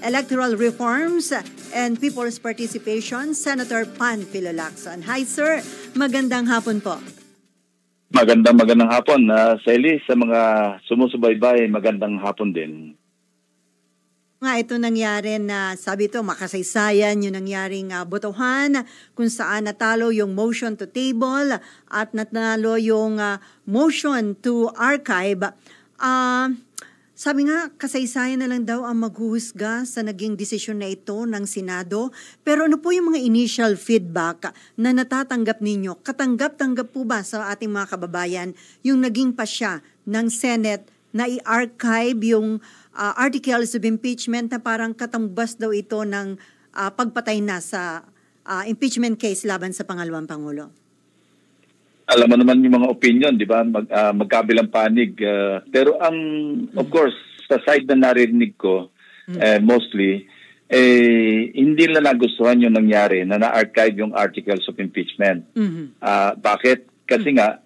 Electoral Reforms and People's Participation, Senator Pan Pilo-Lacson. Hi sir, magandang hapon po. Magandang hapon, Sally. Sa mga sumusubaybay, magandang hapon din. Ito nangyari na sabi ito makasaysayan yung nangyaring botohan kung saan natalo yung motion to table at natalo yung motion to archive. Sabi nga kasaysayan na lang daw ang maghuhusga sa naging desisyon na ito ng Senado. Pero ano po yung mga initial feedback na natatanggap ninyo? Katanggap-tanggap po ba sa ating mga kababayan yung naging pasya ng Senate na i-archive yung articles of impeachment na parang katambas daw ito ng pagpatay na sa impeachment case laban sa pangalawang Pangulo? Alam mo naman yung mga opinion, di ba? Magkabilang panig. Pero of course, sa side na narinig ko, mostly, hindi nila nagustuhan yung nangyari na na-archive yung articles of impeachment. Bakit? Kasi nga,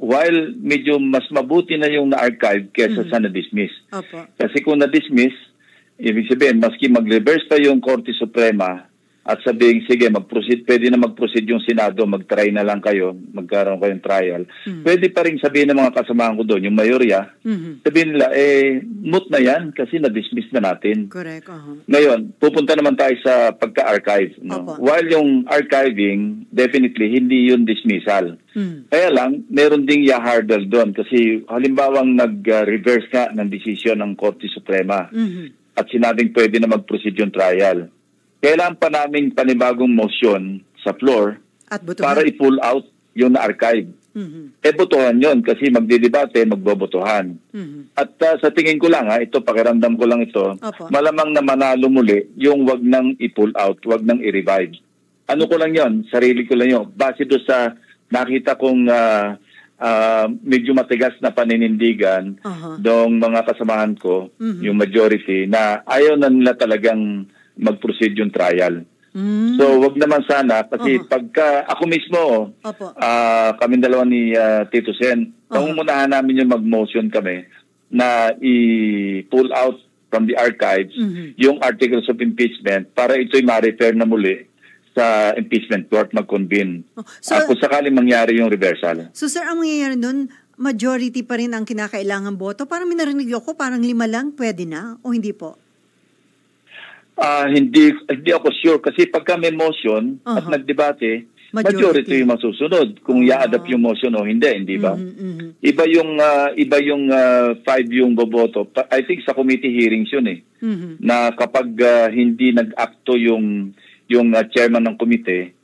while medyo mas mabuti na yung na-archive kesa sa na-dismiss. Kasi kung na-dismiss, ibig sabihin, maski mag-reverse pa yung Korte Suprema at sabihin, sige, pwede na mag-proceed yung Senado, mag-try na lang kayo, magkaroon kayong trial. Pwede pa rin sabihin ng mga kasamahan ko doon, yung mayorya, sabihin nila, moot na yan kasi na-dismiss na natin. Correct. Ngayon, pupunta naman tayo sa pagka-archive. No? While yung archiving, definitely, hindi yun dismissal. Kaya lang, meron ding hurdle doon kasi halimbawang nag-reverse ka ng desisyon ng Korte Suprema at sinabing pwede na mag-proceed yung trial. Kailangan pa namin panibagong motion sa floor para i-pull out yung na-archive. Botohan yun kasi magdidebate, magbobotohan. At sa tingin ko lang, ito, pakiramdam ko lang ito, malamang na manalo muli yung wag nang i-pull out, wag nang i-revive. Ano ko lang yun, sarili ko lang yun. Base doon sa nakita kong medyo matigas na paninindigan ng mga kasamahan ko, yung majority, na ayaw na nila talagang mag-proceed yung trial. So, wag naman sana kasi pagka ako mismo, kami dalawa ni Tito Sen, pangungunahan namin yung mag-motion kami na i-pull out from the archives yung articles of impeachment para ito'y ma-refer na muli sa impeachment court mag-convene. Kung sakaling mangyari yung reversal. So, sir, ang mangyayari nun, majority pa rin ang kinakailangan boto? Parang minarinig ako, parang 5 lang, pwede na? O hindi po? Hindi ako sure kasi pagka may motion at nagdebate, majority yung masusunod kung i-adapt yung motion o hindi ba? Iba yung 5 yung boboto. I think sa committee hearings yun na kapag hindi nag-acto yung chairman ng committee,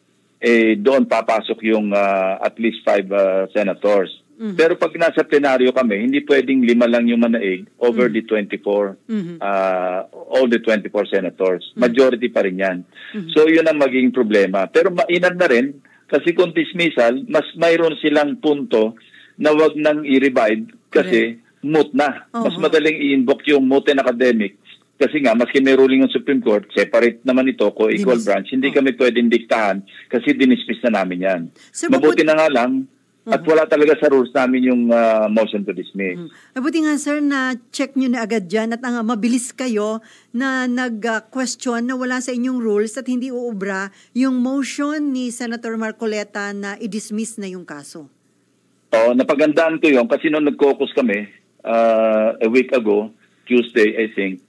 doon papasok yung at least 5 senators. Pero pag nasa plenaryo kami, hindi pwedeng 5 lang yung manaig over the 24, all the 24 senators. Majority pa rin yan. So yun ang magiging problema. Pero mainad na rin, kasi kung dismissal, mas mayroon silang punto na wag nang i-revive kasi moot na. Mas madaling i-invoke yung moot and academic. Kasi nga, maski may ruling ng Supreme Court, separate naman ito, co-equal branch, hindi kami pwedeng diktahan kasi dinismiss na namin yan. So, mabuti na nga lang, at wala talaga sa rules namin yung motion to dismiss. Mabuti nga sir na check nyo na agad dyan at mabilis kayo na nag-question na wala sa inyong rules at hindi uubra yung motion ni Senator Marcoleta na i-dismiss na yung kaso. Napagandaan ko yun kasi nung nag-caucus kami a week ago, Tuesday I think,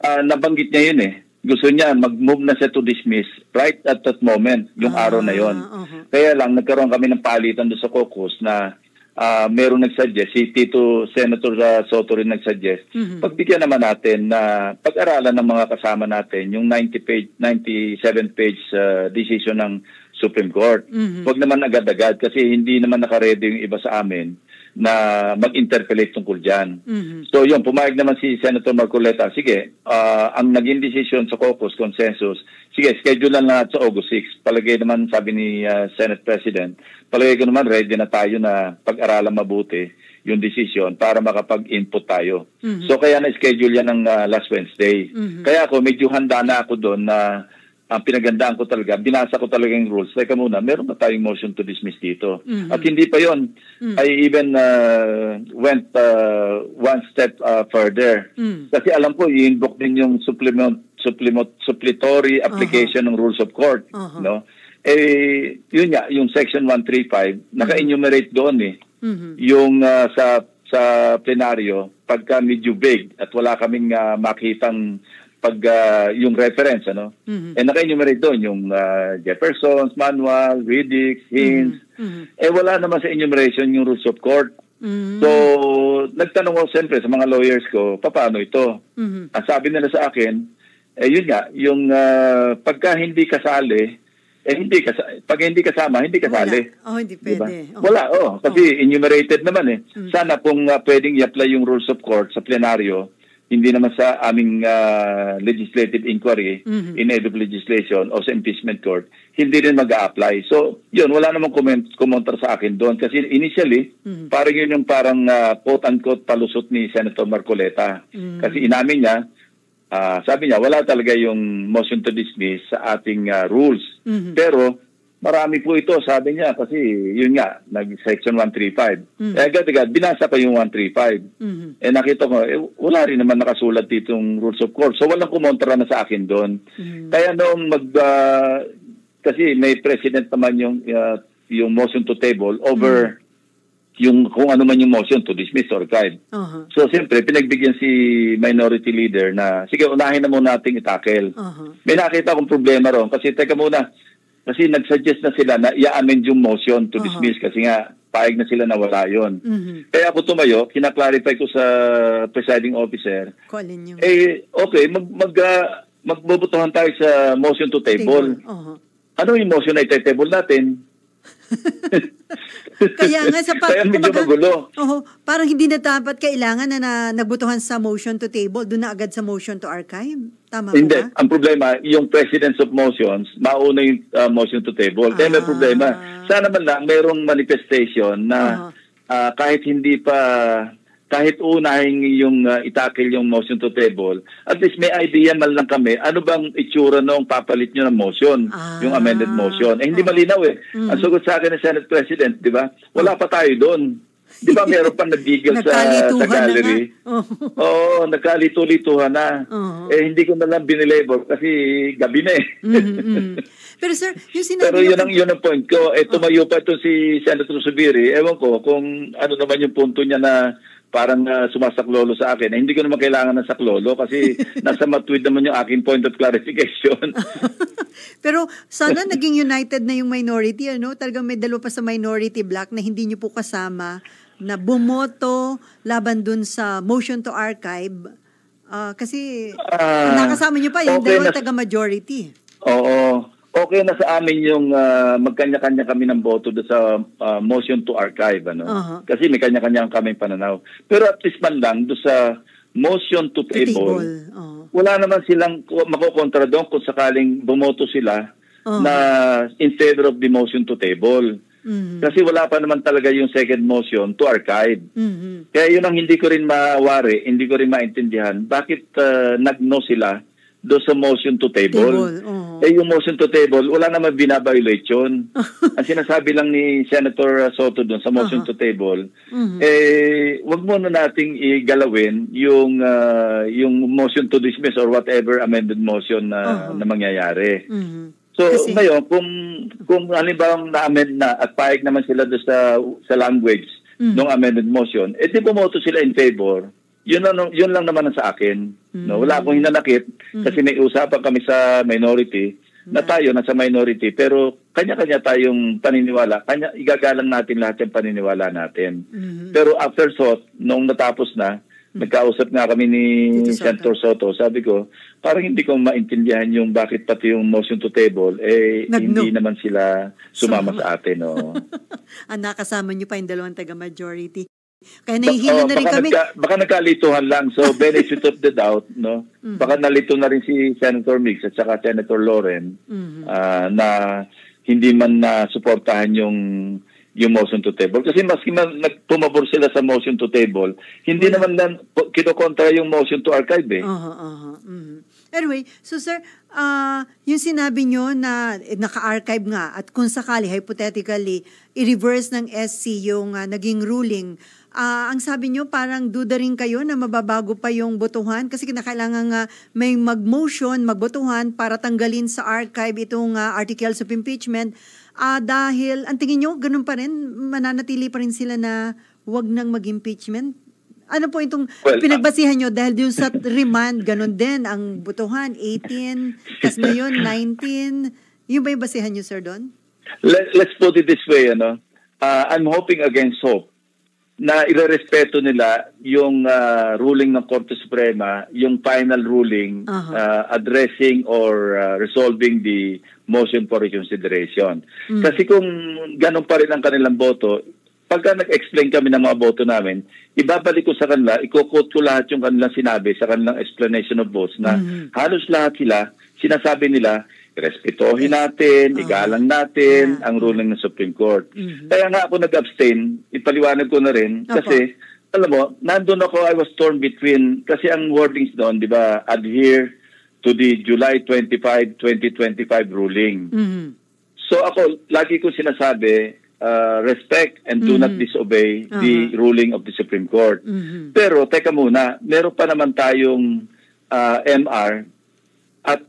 nabanggit niya yun Gusto niya mag-move na siya to dismiss right at that moment, yung araw na yon. Kaya lang, nagkaroon kami ng palitan doon sa caucus na meron nag-suggest, si Tito Senator Soto rin nag-suggest, pagbigyan naman natin na pag-aralan ng mga kasama natin yung 97-page decision ng Supreme Court. Huwag naman agad-agad kasi hindi naman nakaredy yung iba sa amin na mag-interpellate tungkol dyan. So yun, pumayag naman si Senator Marcoleta, sige, ang naging decision sa caucus, consensus, sige, schedule lang natin sa August 6. Palagay naman, sabi ni Senate President, palagay ko naman, ready na tayo na pag-aralan mabuti yung decision para makapag-input tayo. So kaya na-schedule yan ng last Wednesday. Kaya ako, medyo handa na ako doon na ang pinagandaan ko talaga, binasa ko talaga yung rules. Teka muna, meron pa tayong motion to dismiss dito. At hindi pa yon. I even went one step further. Kasi alam ko, i-invoke din yung supplementary application ng rules of court. No? Eh, yun nga, yung section 135, naka-enumerate doon eh. Yung sa plenaryo, pagka medyo vague at wala kaming makitang yung reference, ano? Eh, naka-enumerate doon yung Jefferson's Manual, Riddick's, Hinds. Eh, wala naman sa enumeration yung rules of court. So, nagtanong ako siyempre sa mga lawyers ko, paano ito? Ang sabi nila sa akin, eh, yun nga, yung pagka hindi kasali, eh, pag hindi kasama, hindi kasali. Wala. Hindi pwede. Diba? Wala, kasi enumerated naman eh. Sana kung pwedeng i-apply yung rules of court sa plenaryo, hindi naman sa aming legislative inquiry, in-aid of legislation o sa impeachment court, hindi rin mag-a-apply. So, yun, wala namang kumontra sa akin doon. Kasi initially, parang yun yung parang quote-unquote palusot ni Senator Marcoleta. Kasi inamin niya, sabi niya, wala talaga yung motion to dismiss sa ating rules. Pero, marami po ito, sabi niya, kasi yun nga, nag-section 135. Eh, agad-agad, binasa ko yung 135. Eh, nakita ko, wala rin naman nakasulat ditong rules of court. So, walang kumontra na sa akin doon. Kaya noong kasi may president naman yung motion to table over yung kung ano man yung motion to dismiss or archive. So, siyempre, pinagbigyan si minority leader na, sige, unahin na muna nating itakel. May nakita akong problema ron, kasi teka muna, kasi nag-suggest na sila na i-amend yung motion to dismiss kasi nga paig na sila na wala yun. Kaya ako tumayo, kina-clarify ko sa presiding officer. Eh, okay, magbubutuhan tayo sa motion to table. Ano yung motion na ita-table natin? Kaya nga sa Kaya medyo magulo. Parang hindi na dapat kailangan na nagbutuhan sa motion to table, doon na agad sa motion to archive. Tama Hindi. ba? Ang problema, yung precedence of motions, mauna yung motion to table. Kaya may problema. Sana man lang, mayroong manifestation na kahit hindi pa, kahit unahin yung itakil yung motion to table, at least may idea man lang kami, ano bang itsura noong papalit nyo ng motion, yung amended motion. Eh, hindi malinaw eh. Ang sagot sa akin ng Senate President, di ba? Wala pa tayo doon. Di ba meron pa nagigil sa gallery? Oo, nagkalito-lituhan na. Eh, hindi ko na lang binilabor kasi gabi na eh. Pero sir, yung sinabi Pero yun ang point ko. Eh, tumayo pa ito si Senator Zubiri. Ewan ko kung ano naman yung punto niya na parang sumasaklolo sa akin. Eh, hindi ko naman kailangan ng saklolo kasi nasa matwid naman yung aking point of clarification. Pero sana naging united na yung minority, ano? Talagang may dalawa pa sa minority block na hindi nyo po kasama na bumoto laban dun sa motion to archive. Kasi nakasama nyo pa yung dalawang taga-majority. Oo. Okay na sa amin yung magkanya-kanya kami ng boto doon sa motion to archive. Ano? Kasi may kanya-kanya kami pananaw. Pero at least man lang doon sa motion to table, wala naman silang makukontra doon kung sakaling bumoto sila na in favor of the motion to table. Kasi wala pa naman talaga yung second motion to archive. Kaya yun ang hindi ko rin mawari, hindi ko rin maintindihan. Bakit nag-no sila doon sa motion to table? Eh, yung motion to table, wala naman binabiolation. Ang sinasabi lang ni Senator Soto doon sa motion to table, eh, wag muna nating igalawin yung motion to dismiss or whatever amended motion na mangyayari. So, ngayon, kung halimbawa na-amend na at paig naman sila doon sa language ng amended motion, eh, di bumoto sila in favor. Yun lang naman ang sa akin. No, wala akong hinanakit kasi may usapan kami sa minority na tayo nasa minority pero kanya-kanya tayong paniniwala. Igagalang natin lahat yung paniniwala natin. Pero after thought, nung natapos na, nagkausap nga kami ni Senator Soto. Sabi ko, parang hindi ko maintindihan yung bakit pati yung motion to table, eh hindi naman sila sumama sa atin. No? Nakasama niyo pa yung dalawang taga-majority. Kaya nahihilo na rin kami. Baka nagkalituhan lang. So, benefit of the doubt, no? Baka nalito na rin si Senator Mix at saka Senator Loren na hindi man na suportahan yung motion to table. Kasi maski nagpumabor sila sa motion to table, hindi naman lang kinokontra yung motion to archive eh. Anyway, so sir, yung sinabi nyo na naka-archive nga at kung sakali, hypothetically, i-reverse ng SC yung naging ruling, ang sabi nyo parang duda rin kayo na mababago pa yung botohan kasi kinakailangan may mag-motion, magbotohan para tanggalin sa archive itong articles of impeachment. Dahil, ang tingin nyo, ganun pa rin, mananatili pa rin sila na wag nang mag-impeachment? Ano po itong pinagbasihan nyo? Dahil doon sa remand, ganun din, ang botohan, 18, tas ngayon, 19. Yung ba yung basihan nyo, sir, doon? Let's put it this way, I'm hoping against hope na irerespeto nila yung ruling ng Korte Suprema, yung final ruling addressing or resolving the motion for reconsideration. Kasi kung ganun pa rin ang kanilang boto, pagka nag-explain kami ng mga boto namin, ibabalik ko sa kanila, i-quote ko lahat yung kanilang sinabi sa kanilang explanation of votes na halos lahat sila, sinasabi nila, respetuhin natin, igalang natin ang ruling ng Supreme Court. Kaya nga ako nag-abstain, ipaliwanag ko na rin, kasi, alam mo, nandun ako, I was torn between, kasi ang wordings doon, di ba, adhere to the July 25, 2025 ruling. So ako, lagi ko sinasabi, respect and do not disobey the ruling of the Supreme Court. Pero, teka muna, meron pa naman tayong MR at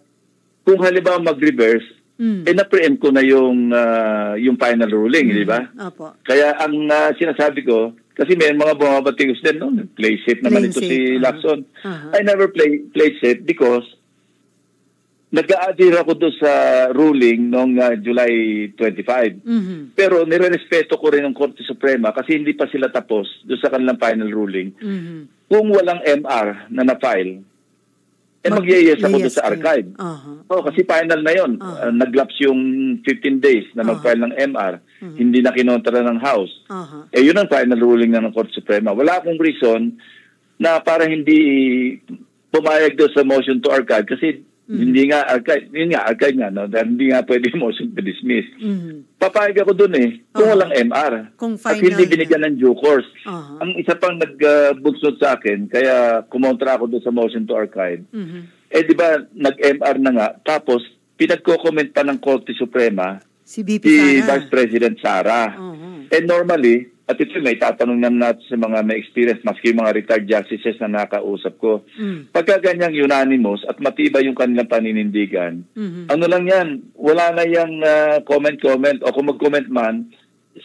kung halimbawa mag-reverse, na-preempt ko na yung final ruling, di ba? Kaya ang sinasabi ko, kasi may mga bumabatingos din, no? Play safe naman ito si Lacson. I never play safe because nag-a-adhere ako doon sa ruling noong July 25. Pero nirerespeto ko rin ang Korte Suprema kasi hindi pa sila tapos doon sa kanilang final ruling. Kung walang MR na na-file, mag-yes ako doon sa archive. Kasi final na yon. Nag-lapse yung 15 days na mag-file ng MR. Hindi na kinontra ng House. Yun ang final ruling na ng Korte Suprema. Wala akong reason na para hindi pumayag doon sa motion to archive kasi hindi nga archive. Yun nga, archive nga. No? Dahil hindi nga pwede motion to dismiss. Papayag ako doon kung walang MR. At hindi binigyan ng due course. Ang isa pang nagbugsod sa akin, kaya kumontra ako doon sa motion to archive, di ba, nag-MR na nga, tapos pinagko-comment pa ng Korte Suprema si Vice President Sara. And normally, at ito may tatanong natin sa mga may experience, maski mga retired justices na nakausap ko. Pagka ganyang unanimous at matibay yung kanilang paninindigan, ano lang yan, wala na yung comment-comment o kung mag-comment man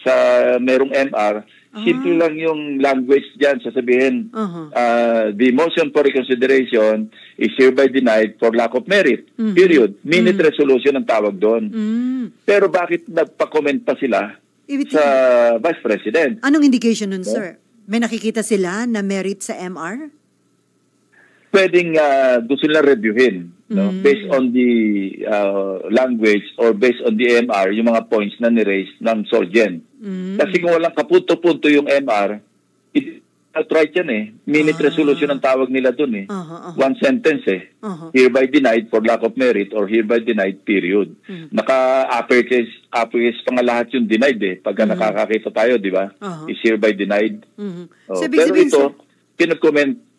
sa merong MR, simple lang yung language dyan, sasabihin, the motion for reconsideration is hereby denied for lack of merit. Period. Minute resolution ang tawag doon. Pero bakit nagpa-comment pa sila sa Vice President? Anong indication nun, sir? May nakikita sila na merit sa MR? Pwedeng gusto nila reviewin based on the language or based on the MR, yung mga points na ni-raise ng Solgen. Kasi kung walang kapunto-punto yung MR, outright yan Minute resolution ang tawag nila dun One sentence hereby denied for lack of merit or hereby denied, period. Naka-uppercase pa nga lahat yung denied pagka nakakakita tayo, di ba? Is hereby denied. Pero ito, pinag-comment.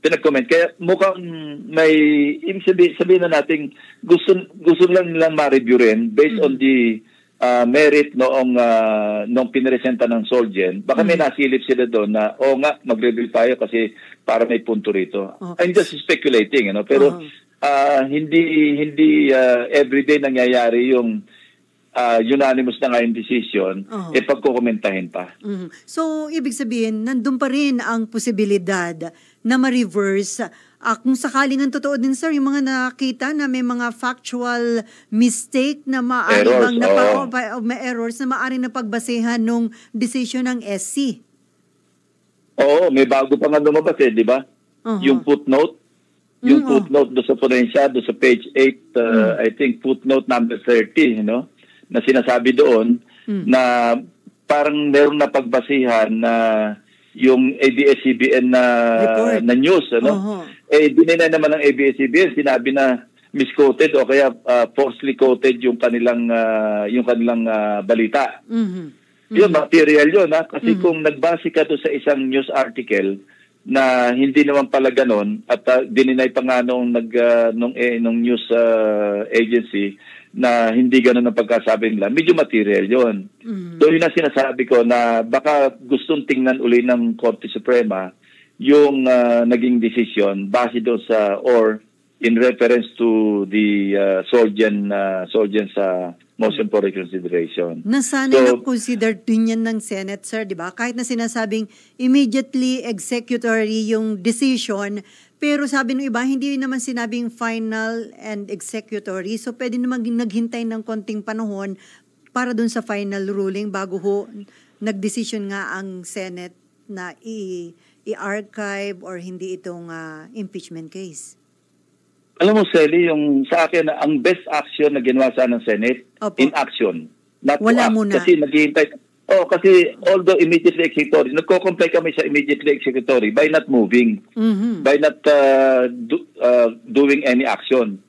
Kaya mukhang may, ibig sabihin na natin, gusto lang nilang ma-review rin based on the merit noong pinresenta ng Solgen. Baka may nasilip sila doon na, nga, mag-review tayo kasi para may punto rito. I'm just speculating, pero hindi everyday nangyayari yung unanimous na nga yung decision, pagkukomentahin pa. So, ibig sabihin, nandun pa rin ang posibilidad na ma-reverse. Kung sakaling ang totoo din, sir, yung mga nakita na may mga factual mistake na maaari may errors na maaari na pagbasehan nung decision ng SC. Oo, may bago pa nga lumabas di ba? Yung footnote. Yung footnote do sa ponensya, do sa page 8, I think footnote number 30, na sinasabi doon na parang meron na pagbasihan na yung ABS-CBN na news, dinina naman ng ABS-CBN, sinabi na misquoted o kaya falsely quoted yung kanilang balita. Yun, material yun. Kasi kung nagbase ka doon sa isang news article na hindi naman pala ganon at dininay pa nga nung news agency na hindi ganon ang pagkasabi nila, medyo material yun. So yun ang sinasabi ko na baka gustong tingnan uli ng Korte Suprema yung naging decision base doon sa or in reference to the Solgen sa motion for reconsideration. Nasanay na consider din yan ng Senate, sir, di ba? Kahit na sinasabing immediately executory yung decision, pero sabi ng iba, hindi naman sinabing final and executory. So pwede naman naghintay ng konting panahon para dun sa final ruling bago ho nagdesisyon nga ang Senate na i-archive or hindi itong impeachment case. Alam mo, Sally, yung sa akin, ang best action na ginawa sa ng Senate, Opo. inaction. Not wala to act. muna. Kasi naghihintay. Kasi although immediately executory, nagko-comply kami sa immediately executory by not moving, by not doing any action.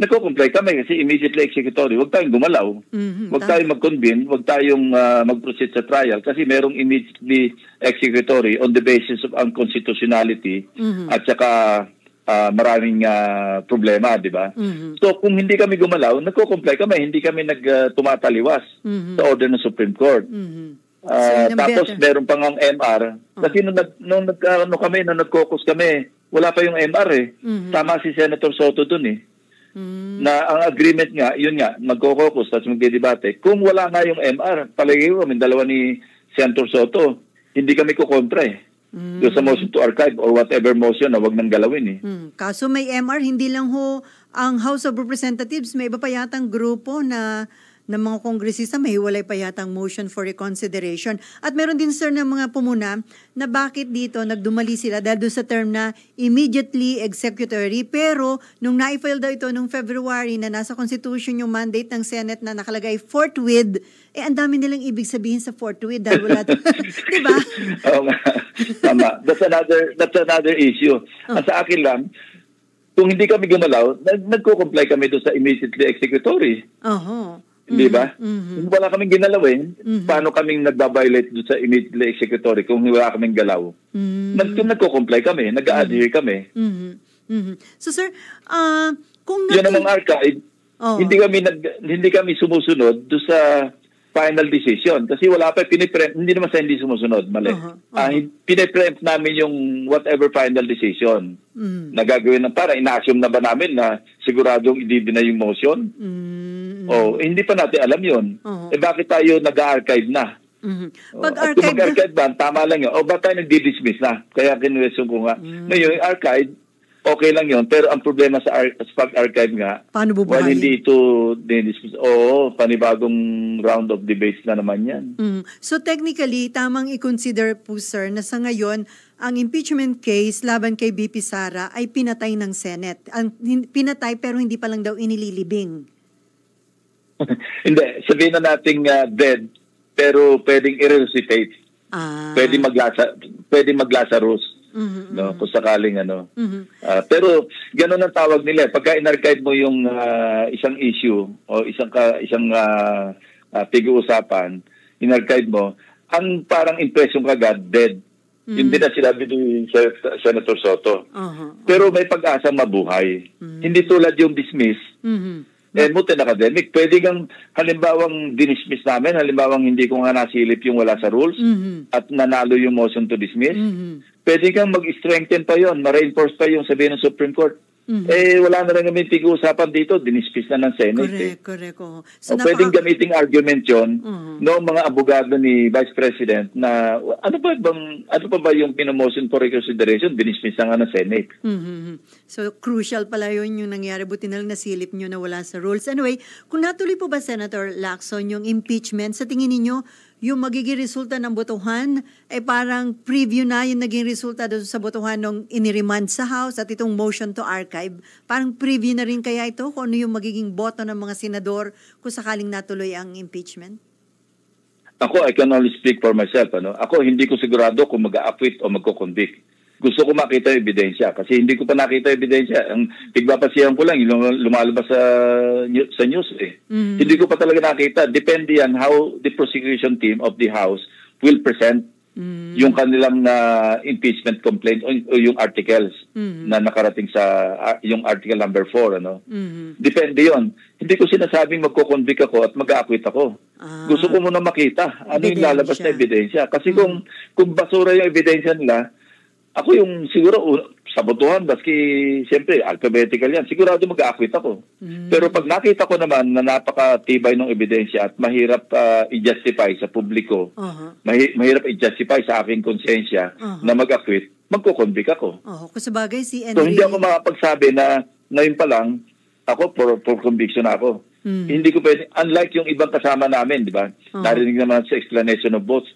Nagko-comply kami kasi immediately executory. Huwag tayong gumalaw. Huwag tayong mag-convene. Huwag tayong mag-proceed sa trial kasi merong immediately executory on the basis of unconstitutionality at saka maraming problema, di ba? So kung hindi kami gumalaw, nagko-comply kami, hindi kami tumataliwas sa order ng Supreme Court. Tapos meron pang ang MR. Kasi nung nag-caucus kami, wala pa yung MR eh. Tama si Senator Soto dun eh. Na ang agreement nga, yun nga, magko-caucus tapos magdidebate. Kung wala nga yung MR, palagi kami, dalawa ni Senator Soto, hindi kami kukontra eh. Doon sa motion to archive or whatever motion na wag nang galawin eh. Kaso may MR, hindi lang ho ang House of Representatives, may iba pa yatang grupo na mga kongresista, may hiwalay pa yatang motion for reconsideration. At meron din, sir, ng mga pumuna na bakit dito nagdumali sila dahil doon sa term na immediately executory. Pero nung na-file daw ito nung February na nasa Constitution yung mandate ng Senate na nakalagay forthwith, ang dami nilang ibig sabihin sa forthwith dahil wala ito. Diba? Oo nga. Tama. That's another issue. Sa akin lang, kung hindi kami gumalaw, nagko-comply kami doon sa immediately executory. Di ba? Wala kaming ginalawin, paano kaming nagbabiolate doon sa immediately executory kung wala kaming galaw? Nagko-comply kami, nag-adhere kami. So sir, kung yun namang archive, hindi kami sumusunod doon sa final decision kasi wala pa hindi naman sa hindi sumusunod, mali. Pinipreempt namin yung whatever final decision na gagawin para ina-assume na ba namin na siguradong i-deny yung motion? Hindi pa natin alam yun. Bakit tayo nag-archive na? At kung mag-archive ba, tama lang yun. Ba't tayo nagdi-dismiss na? Kaya kinuwestiyon ko nga. Ngayon, yung archive, okay lang yun. Pero ang problema sa pag-archive nga, paano bubuhayin? Well, hindi ito dismiss. Panibagong round of debates na naman yan. So technically, tamang i-consider po, sir, na sa ngayon, ang impeachment case laban kay BP Sara ay pinatay ng Senate. Pinatay pero hindi pa lang daw inililibing. Hindi. Sabihin na nating dead, pero pwedeng i-resuscitate. Pwede mag-Lazarus. No, kung sakaling pero gano'n ang tawag nila. Pagka in-archive mo yung isang issue o isang tig-uusapan, in-archive mo, ang parang impression kagad, dead. Hindi na sinabi ni Senator Soto. Pero may pag-asang mabuhay. Hindi tulad yung dismiss. Multi academic, pwede kang halimbawang dinismiss namin, halimbawang hindi ko nga nasilip yung wala sa rules at nanalo yung motion to dismiss, pwede kang mag-strengthen pa yon, ma-reinforce pa yung sabihin ng Supreme Court. Wala na rin kami tig-uusapan dito, dinismiss na ng Senate. Correct. So, pwedeng gamiting argument yon noong mga abogado ni Vice President na ano pa ba yung pinamotion for reconsideration, dinismiss na nga ng Senate. So, crucial pala yun yung nangyari. Buti na lang nasilip nyo na wala sa rules. Anyway, kung natuloy po ba, Senator Lacson, yung impeachment, sa tingin ninyo, yung magiging resulta ng botohan ay parang preview na yung naging resulta doon sa botohan nung iniremand sa House at itong motion to archive. Parang preview na rin kaya ito kung ano yung magiging boto ng mga senador kung sakaling natuloy ang impeachment? Ako, I can only speak for myself. Ako, hindi ko sigurado kung mag-a-acquit o magko-convict. gusto ko makita yung ebidensya kasi hindi ko pa nakita yung ebidensya. Ang tigpapasiyan ko lang yung lumalabas sa news eh. Hindi ko pa talaga nakita. Depende yan how the prosecution team of the House will present yung kanilang impeachment complaint o yung articles na nakarating sa yung article number 4 ano. Depende yon. Hindi ko sinasabing magko-convict ako at mag-a-acquit ako. Gusto ko muna makita ano yung lalabas na ebidensya kasi kung basura yung ebidensya nila, ako yung siguro sabotuhan, baski siyempre alphabetical yan, sigurado mag-a-acquit ako. Pero pag nakita ko naman na napakatibay ng ebidensya at mahirap i-justify sa publiko, mahirap i-justify sa aking konsensya na mag-acquit, magko-convict ako. Kasi bagay si Henry... So hindi ako makapagsabi na ngayon pa lang, ako for conviction ako. Hindi ko pwede, unlike yung ibang kasama namin, di ba? Narinig naman sa explanation of votes.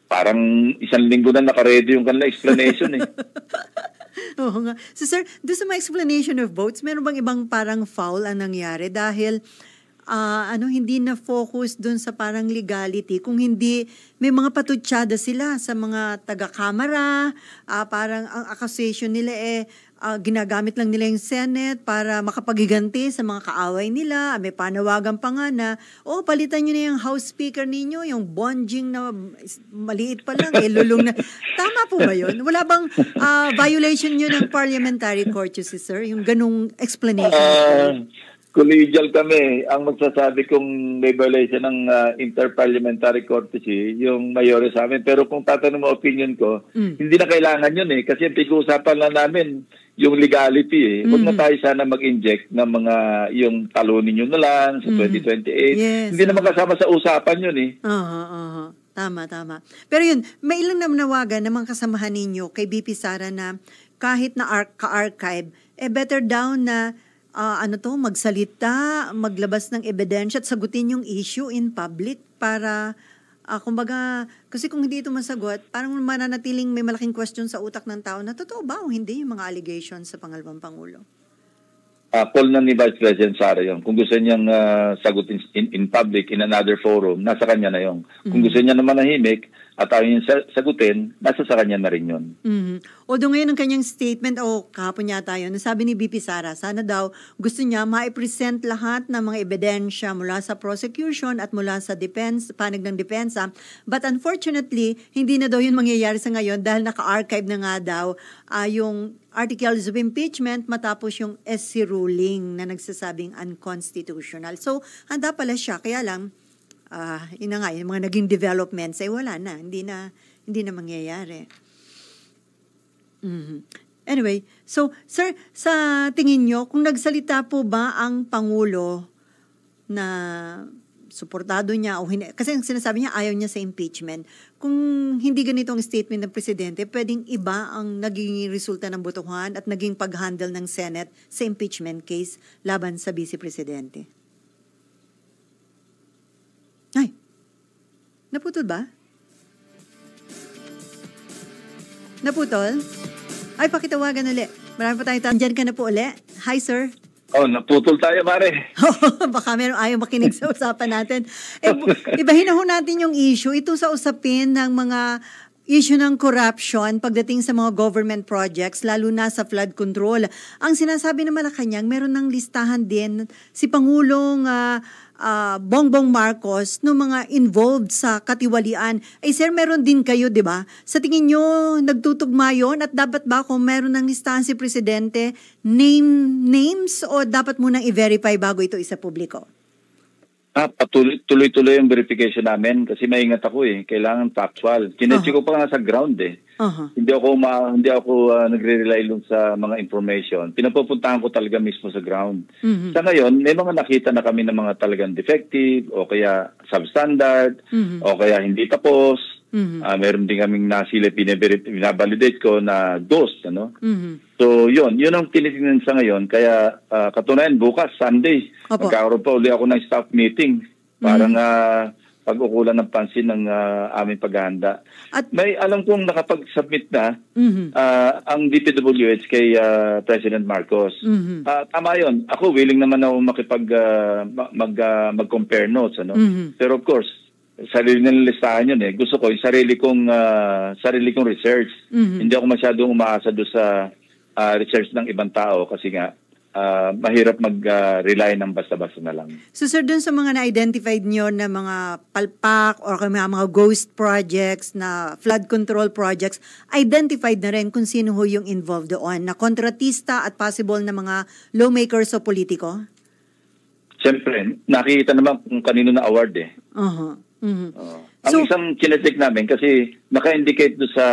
Parang 1 linggo na nakaredy yung kanila explanation eh. Oo nga. So sir, doon sa mga explanation of votes, meron bang ibang parang foul ang nangyari? Dahil hindi na focus doon sa parang legality. Kung hindi, may mga patutsada sila sa mga taga-kamara, parang ang accusation nila ginagamit lang nila yung Senate para makapaghiganti sa mga kaaway nila. May panawagan pa nga na, palitan nyo na yung House Speaker ninyo, yung bonjing na maliit pa lang, lulong na. Tama po ba yun? Wala bang violation nyo ng parliamentary courtesy, sir? Yung ganung explanation? Collegial kami. Ang magsasabi kung may violation ng interparliamentary courtesy, yung mayore sa amin. Pero kung tatanong mo opinion ko, hindi na kailangan yun eh. Kasi pag-uusapan lang namin yung legality eh. Huwag na tayo sana mag-inject ng mga yung talunin nyo na lang sa 2028. Yes, hindi naman kasama sa usapan yun eh. Tama. Pero yun, may ilang nawagan ng mga kasamahan ninyo kay BP Sara na kahit na ka-archive, better daw na magsalita, maglabas ng ebidensya at sagutin yung issue in public para, kumbaga, kasi kung hindi ito masagot, parang mananatiling may malaking question sa utak ng tao na totoo ba o hindi yung mga allegations sa pangalawang Pangulo? Call na ni Vice President Sara yun. Kung gusto niyang sagutin in public, in another forum, nasa kanya na yun. Kung gusto niya na manahimik at ayaw niya sagutin, nasa sa kanya na rin yun. Although ngayon ang kanyang statement, kahapon yata yun, sabi ni BP Sara, sana daw gusto niya ma-present lahat ng mga ebidensya mula sa prosecution at mula sa panig ng depensa. But unfortunately, hindi na daw yun mangyayari sa ngayon dahil naka-archive na nga daw yung articles of impeachment matapos yung SC ruling na nagsasabing unconstitutional. So, handa pala siya. Kaya lang, yun na nga, yung mga naging developments ay wala na. Hindi na mangyayari. Anyway, so, sir, sa tingin nyo, kung nagsalita po ba ang Pangulo na suportado niya o hindi, kasi ang sinasabi niya ayaw niya sa impeachment. Kung hindi ganito ang statement ng Presidente, pwedeng iba ang naging resulta ng botohan at naging pag-handle ng Senate sa impeachment case laban sa Vice Presidente. Ay, naputol ba? Naputol? Ay, pakitawagan ulit. Marami pa tayo. Diyan ka na po ulit. Hi, sir. Naputol tayo, Mare. Baka meron ayaw makinig sa usapan natin. Ibahin na ho natin yung issue. Ito sa usapin ng mga issue ng corruption pagdating sa mga government projects, lalo na sa flood control. Ang sinasabi ng Malacanang, meron ng listahan din si Pangulong Bongbong Marcos no mga involved sa katiwalian. Sir, meron din kayo, di ba? Sa tingin nyo, nagtutugma yun? At dapat ba kung meron ng listahan si Presidente, names o dapat munang i-verify bago ito isa publiko? Tuloy-tuloy yung verification namin kasi maingat ako eh. Kailangan factual. Kinetsi ko pa nga sa ground eh. Hindi ako nagre-rely lang sa mga information. Pinapupuntahan ko talaga mismo sa ground. Sa ngayon, may mga nakita na kami ng mga talagang defective o kaya substandard o kaya hindi tapos. Meron din kaming nasilip, binabalidate ko na ghost. So yun ang tinitingnan sa ngayon. Kaya katunayan bukas, Sunday, magkakaroon pa uli ako ng staff meeting para pag-ukulan ng pansin ng aming paghahanda. At may alam kong nakapag-submit na ang DPWH kay President Marcos. Tama yun. Ako willing naman ako mag-compare notes. Pero of course, sarili nilang listahan yun eh. Gusto ko yung sarili kong research. Hindi ako masyadong umaasa doon sa research ng ibang tao kasi nga mahirap mag-rely ng basta-basta na lang. So sir, dun sa mga na-identified nyo na mga palpak or mga ghost projects na flood control projects, identified na rin kung sino ho yung involved doon, na kontratista at possible na mga lawmakers o politiko? Siyempre, nakikita naman kung kanino na award eh. Ang isang kinetik namin kasi naka-indicate doon sa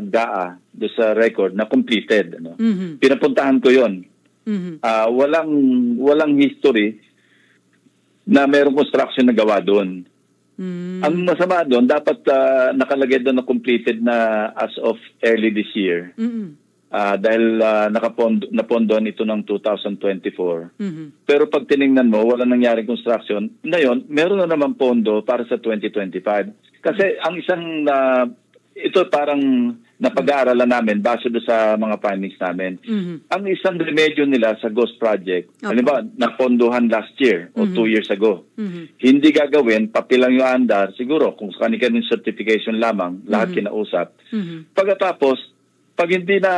GAA, doon sa record na completed. Pinapuntahan ko yon. Walang history na mayroong construction na gawa doon. Ang masama doon, dapat nakalagay doon na completed na as of early this year. Dahil napondohan ito ng 2024. Pero pag tiningnan mo, wala nangyaring construction. Ngayon, meron na naman pondo para sa 2025. Kasi ang isang, ito parang napag-aaralan namin base do sa mga findings namin. Ang isang remedyo nila sa ghost project, halimbawa, napondohan last year o 2 years ago. Hindi gagawin, papilang yung andar, siguro kung kanilang certification lamang, lahat kinausap. Pagkatapos, pag hindi na,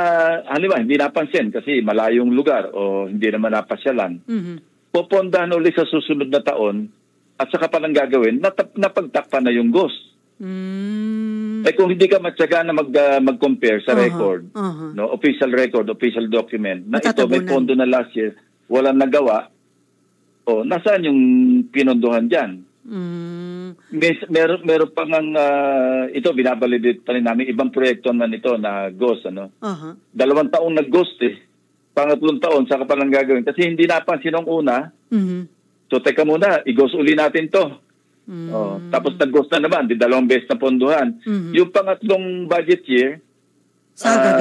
halimbawa, hindi napansin kasi malayong lugar o hindi naman napasyalan, pupundahan ulit sa susunod na taon at saka palang gagawin, napagtakpan na yung ghost. Eh kung hindi ka matyaga na mag-compare sa record, no, official record, official document, na ito may pondo na last year, walang nagawa, o nasaan yung pinondohan dyan? Meron pa ngang, ito binabalidate pa rin namin, ibang proyekto naman ito na ghost, 2 taon nag-ghost eh. Pangatlong taon, saka palang gagawin. Kasi hindi napansin ang una, so teka muna, i-ghost uli natin to. Tapos nag-ghost na naman, 2 beses na pondohan. Yung pangatlong budget year,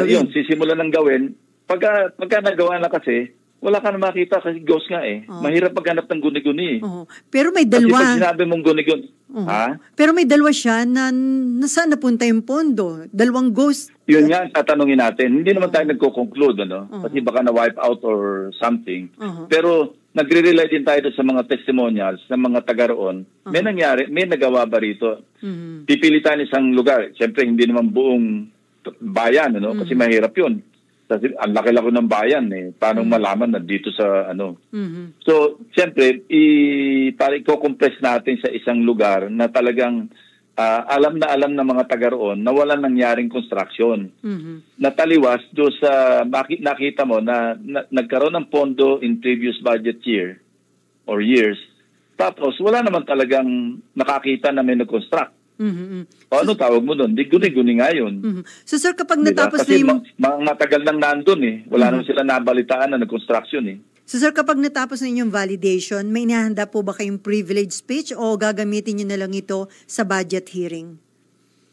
yun, sisimulan ng gawin. Pagka nagawa na kasi, wala ka na makita kasi ghost nga eh. Mahirap maghanap ng guni-guni. Pero may dalawa. Kasi pag sinabi mong guni-guni, Pero may dalawa siya na nasaan napunta yung pondo? 2 ghost. Yun nga, tatanungin natin. Hindi naman tayo nagko-conclude, Kasi baka na-wipe out or something. Pero nagre-rely din tayo sa mga testimonials ng mga taga roon. May nangyari, may nagawa ba rito? Pipilitan isang lugar. Siyempre, hindi naman buong bayan, Kasi mahirap yun. Kasi ang laki-laki ng bayan eh. Paano malaman na dito sa So, siyempre, para i-compress natin sa isang lugar na talagang alam na mga taga roon na walang nangyaring construction. Nataliwas do sa nakita mo na nagkaroon ng pondo in previous budget year or years. Tapos, wala naman talagang nakakita na may nag-construct. O ano tawag mo doon? Di guni-guni nga yun. So sir, kapag natapos kasi na yung... mga tagal nang nandun eh. Wala naman sila nabalitaan na nag-construction eh. So sir, kapag natapos na yung validation, may inihanda po ba kayong privilege speech o gagamitin nyo na lang ito sa budget hearing?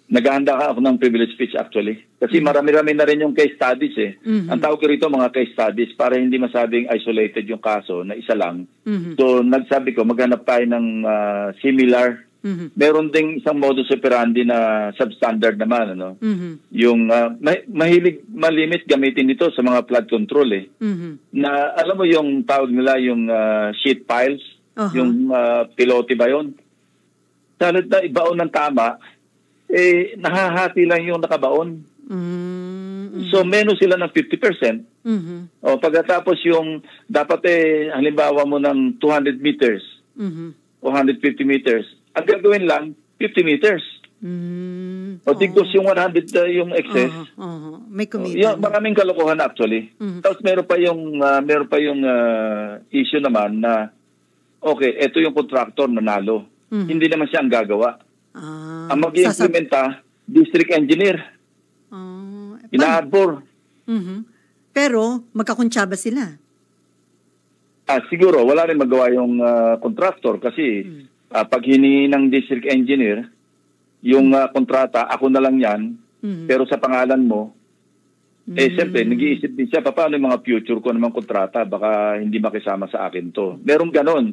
Naghahanda ako ng privilege speech actually. Kasi marami-rami na rin yung case studies eh. Ang tawag ko rito mga case studies para hindi masabing isolated yung kaso na isa lang. So nagsabi ko, maghanap tayo ng similar. Meron ding isang modus operandi na substandard naman, Yung malimit gamitin ito sa mga flood control eh. Na alam mo yung tawag nila yung sheet piles, yung pilote ba yun? Salad na ibaon ng tama, eh nahahati lang yung nakabaon. So menos sila ng 50%. O pagkatapos yung dapat halimbawa mo ng 200 meters o 150 meters, ang gagawin lang, 50 meters. O tigos yung 100 yung excess. May kumita. Maraming kalokohan actually. Tapos meron pa yung issue naman na, okay, ito yung contractor nanalo. Hindi naman siya ang gagawa. Ang mag-implementa, district engineer. Inaarbor. Pero, magkakuntsaba sila. Siguro, wala rin magawa yung contractor kasi pag hiningi ng district engineer, yung kontrata, ako na lang yan, pero sa pangalan mo, siyempre, nag-iisip din siya, paano yung mga future ko namang kontrata, baka hindi makisama sa akin to. Merong ganon.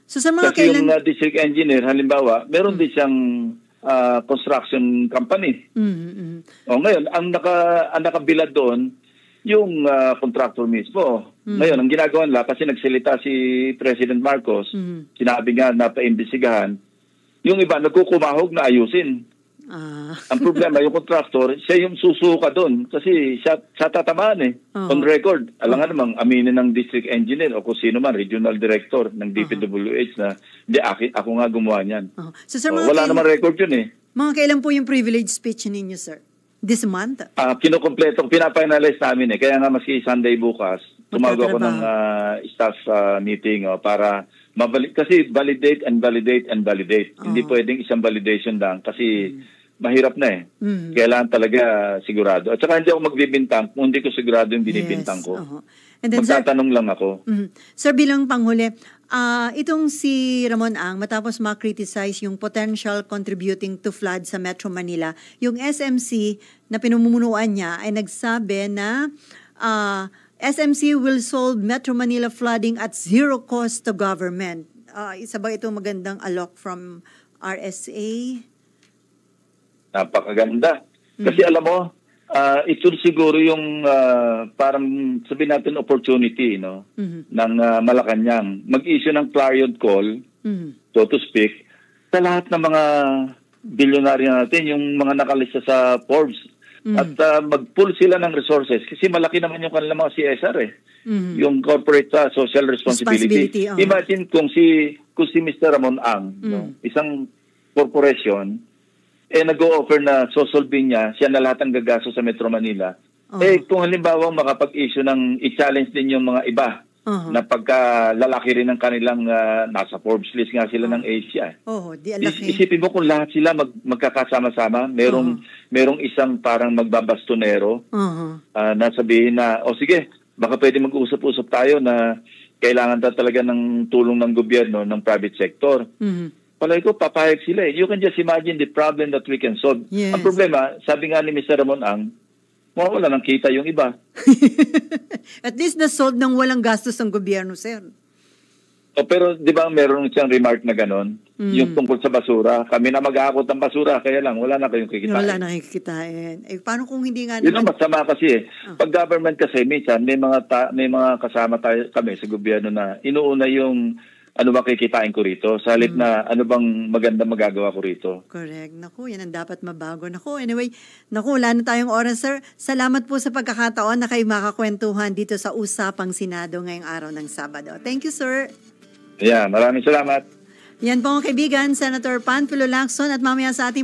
So, sa mga kasi yung district engineer, halimbawa, meron din siyang construction company. O ngayon, ang nakabilad doon, yung contractor mismo. Ngayon, ang ginagawa nila, kasi nagsalita si President Marcos, sinabi nga na paimbestigahan, Yung iba, nagkukumahog na ayusin. Ang problema, yung contractor, siya yung susuka doon kasi siya tatamaan on record. Alam nga namang aminin ng district engineer o kung sino man, regional director ng DPWH na hindi, ako nga gumawa niyan. So, sir, wala naman record yun Mga kailan po yung privilege speech ninyo, sir? This month? Kinukompleto, pinapinalize namin Kaya nga maski Sunday bukas, tumawag ako ng staff meeting para kasi validate and validate and validate. Hindi pwedeng isang validation lang kasi mahirap na Kailangan talaga sigurado. At saka hindi ako magbibintang kung hindi ko sigurado yung binibintang ko. And then, magtatanong lang ako. Sir, bilang panghuli, itong si Ramon Ang, matapos ma-criticize yung potential contributing to flood sa Metro Manila, yung SMC na pinumumunuan niya ay nagsabi na SMC will solve Metro Manila flooding at zero cost to government. Isa ba ito magandang alok from RSA? Napakaganda. Kasi alam mo, ito siguro yung parang sabihin natin opportunity ng Malacanang. Mag-issue ng clarion call, so to speak, sa lahat ng mga bilyonaryo natin, yung mga nakalista sa Forbes. At mag-pull sila ng resources kasi malaki naman yung kanilang mga CSR yung corporate social responsibility. Imagine kung si Mr. Ramon Ang, isang corporation, nag-o-offer na sosolving niya na lahat ang gagasto sa Metro Manila. Kung halimbawa makapag-issue ng i-challenge din yung mga iba na pagka-lalaki rin ng kanilang nasa Forbes list nga sila ng Asia. Isipin mo kung lahat sila magkakasama-sama, merong isang parang magbabastonero na sabihin na, sige, baka pwede mag-usap-usap tayo na kailangan talaga ng tulong ng gobyerno, ng private sector. Palagi ko, papayag sila You can just imagine the problem that we can solve. Yes. Ang problema, sabi nga ni Mr. Ramon Ang, wala nang kita yung iba. At least na-solve ng walang gastos ng gobyerno, sir. Pero di ba meron siyang remark na gano'n? Yung tungkol sa basura. Kami na mag-aakot ng basura, kaya lang wala na kayong kikitain. Wala na kayong kikitain. Paano kung hindi nga Yun ang masama kasi Pag government kasi, minsan may mga kasama kami sa gobyerno na inuuna yung ano ba kikitain ko rito? Sa halip na ano bang maganda magagawa ko rito? Correct. Naku, yan ang dapat mabago. Naku, anyway, wala na tayong oras, sir. Salamat po sa pagkakataon na kayo makakwentuhan dito sa Usapang Senado ngayong araw ng Sabado. Thank you, sir. Yeah, maraming salamat. Yan po mga kaibigan, Senator Panfilo Lacson at mamaya sa ating